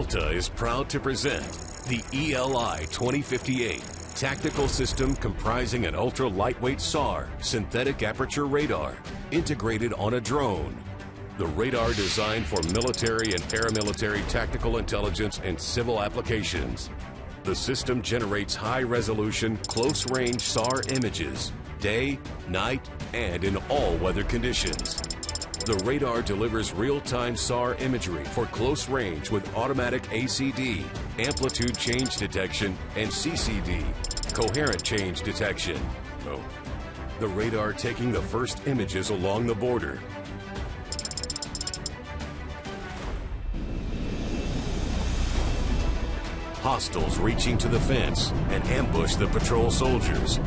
ELTA is proud to present the ELI-2058 tactical system comprising an ultra-lightweight SAR, synthetic aperture radar, integrated on a drone. The radar designed for military and paramilitary tactical intelligence and civil applications. The system generates high-resolution, close-range SAR images, day, night, and in all weather conditions. The radar delivers real-time SAR imagery for close range with automatic ACD, amplitude change detection, and CCD, coherent change detection. The radar taking the first images along the border. Hostiles reaching to the fence and ambush the patrol soldiers.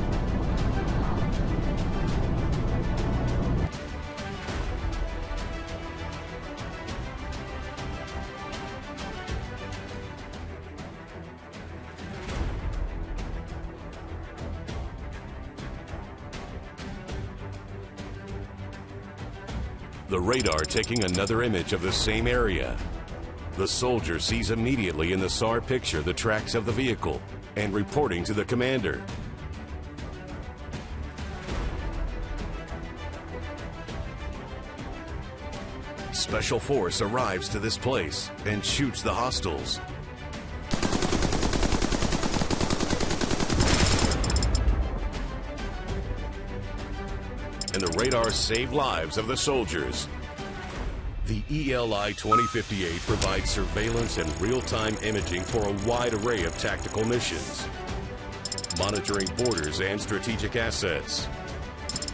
The radar taking another image of the same area. The soldier sees immediately in the SAR picture the tracks of the vehicle and reporting to the commander. Special force arrives to this place and shoots the hostiles. And the radar saved lives of the soldiers. The ELI-2058 provides surveillance and real-time imaging for a wide array of tactical missions, monitoring borders and strategic assets,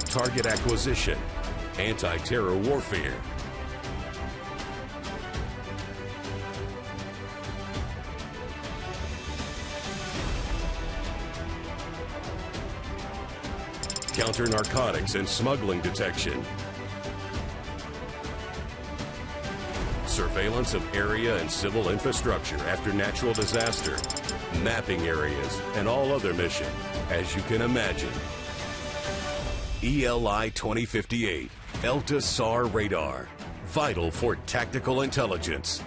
target acquisition, anti-terror warfare, counter-narcotics and smuggling detection, surveillance of area and civil infrastructure after natural disaster, mapping areas, and all other mission, as you can imagine. ELI-2058, ELTA SAR radar, vital for tactical intelligence.